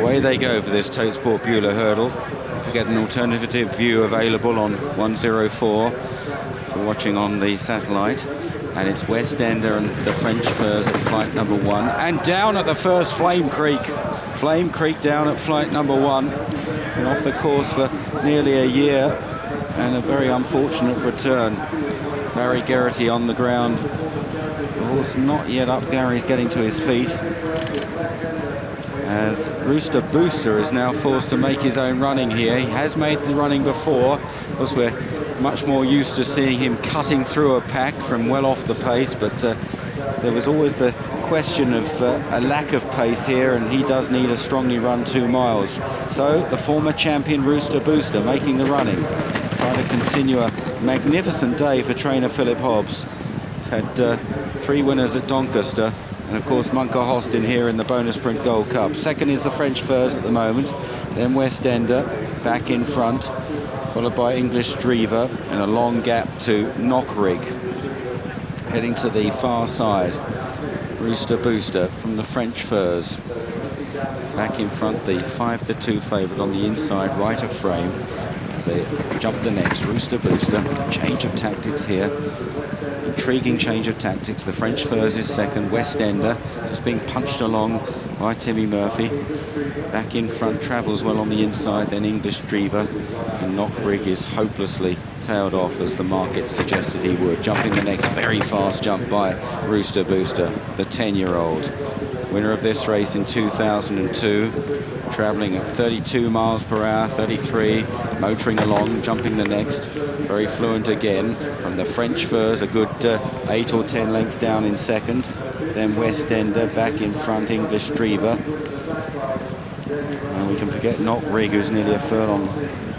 away they go for this Totesport Bula hurdle. Don't forget an alternative view available on 104 for watching on the satellite. And it's Westender and the French Furze at flight number 1. And down at the first, Flame Creek. Flame Creek down at flight number 1. And off the course for nearly a year. And a very unfortunate return. Barry Geraghty on the ground. The horse not yet up. Gary's getting to his feet. As Rooster Booster is now forced to make his own running here. He has made the running before. Of course, we're much more used to seeing him cutting through a pack from well off the pace, but there was always the question of a lack of pace here, and he does need a strongly run 2 miles. So the former champion Rooster Booster making the running. Trying to continue a magnificent day for trainer Philip Hobbs. He's had 3 winners at Doncaster. And of course, Munker Hostin here in the Bonus Print Gold Cup. Second is the French Furze at the moment. Then Westender back in front, followed by English Drever, and a long gap to Knockrig. Heading to the far side, Rooster Booster from the French Furze. Back in front, the 5-2 favourite on the inside, right of frame. As they jump the next, Rooster Booster. Change of tactics here. Intriguing change of tactics. The French Furze is second. Westender just being punched along by Timmy Murphy. Back in front, travels well on the inside, then English Drever. And Knockrig is hopelessly tailed off as the market suggested he would. Jumping the next very fast jump by Rooster Booster, the 10-year-old. Winner of this race in 2002. Travelling at 32 miles per hour, 33, motoring along, jumping the next. Very fluent again from the French Furze, a good 8 or 10 lengths down in second. Then Westender back in front, English Drever. And we can forget Knockrig, who's nearly a furlong,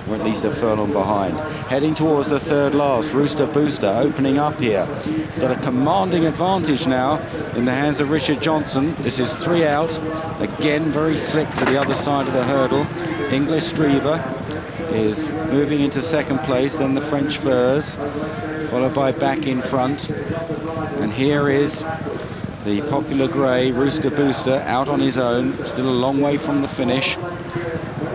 or at least a furlong behind. Heading towards the third last, Rooster Booster opening up here. He's got a commanding advantage now in the hands of Richard Johnson. This is 3 out. Again, very slick to the other side of the hurdle. English Drever is moving into second place, then the French Furze, followed by back in front. And here is the popular grey, Rooster Booster, out on his own. Still a long way from the finish.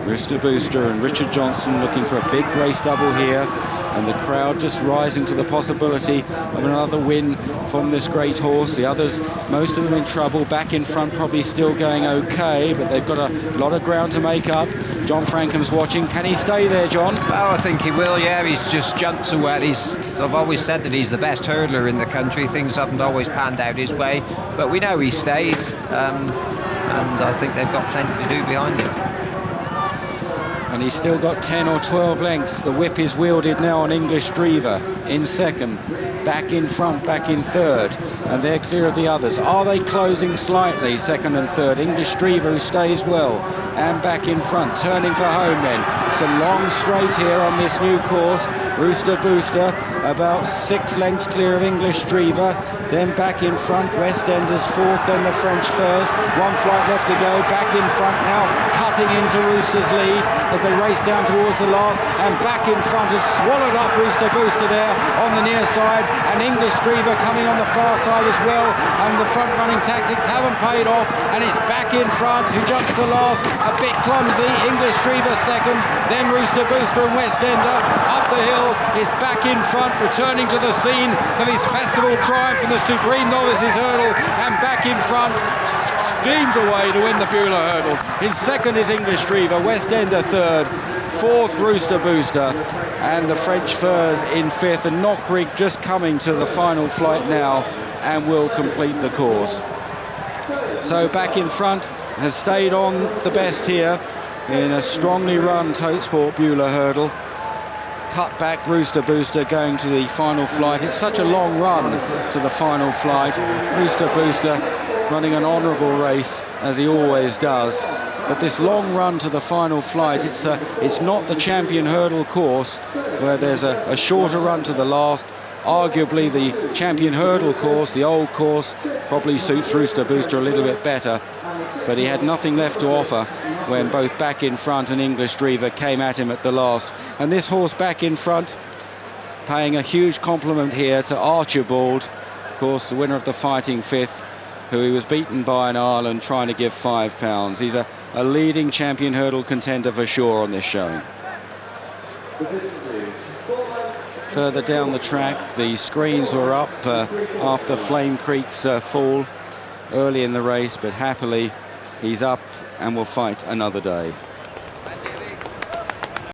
Rooster Booster and Richard Johnson looking for a big race double here, and the crowd just rising to the possibility of another win from this great horse. The others, most of them in trouble. Back in front probably still going okay, but they've got a lot of ground to make up. John Frankham's watching. Can he stay there, John? Oh, I think he will, yeah. He's just jumped so well. I've always said that he's the best hurdler in the country. Things haven't always panned out his way, but we know he stays, and I think they've got plenty to do behind him. And he's still got 10 or 12 lengths. The whip is wielded now on English Drever in second. Back in front, back in third. And they're clear of the others. Are they closing slightly, second and third? English Drever, who stays well. And back in front, turning for home then. It's a long straight here on this new course. Rooster Booster about 6 lengths clear of English Drever. Then back in front, Westender's fourth, then the French Furze. 1 flight left to go, back in front now, cutting into Rooster's lead as they race down towards the last, and back in front has swallowed up Rooster Booster there on the near side, and English Drever coming on the far side as well, and the front running tactics haven't paid off, and it's back in front, who jumps to last, a bit clumsy, English Drever second, then Rooster Booster and Westender up the hill, is back in front, returning to the scene of his festival triumph in the Supreme Novices hurdle, and back in front, steams away to win the Bula hurdle. In second is English Drever, Westender third, fourth Rooster Booster, and the French Furze in fifth, and Knockrig just coming to the final flight now and will complete the course. So back in front has stayed on the best here in a strongly run Totesport Bula hurdle. Cut back Rooster Booster going to the final flight. It's such a long run to the final flight. Rooster Booster running an honourable race, as he always does. But this long run to the final flight, it's not the champion hurdle course where there's a shorter run to the last. Arguably the champion hurdle course, the old course, probably suits Rooster Booster a little bit better. But he had nothing left to offer when both back in front and English Drever came at him at the last. And this horse back in front, paying a huge compliment here to Archibald, of course the winner of the Fighting Fifth, who he was beaten by in Ireland, trying to give £5. He's a a leading champion hurdle contender for sure on this showing. Further down the track, the screens were up after Flame Creek's fall early in the race, but happily he's up and will fight another day.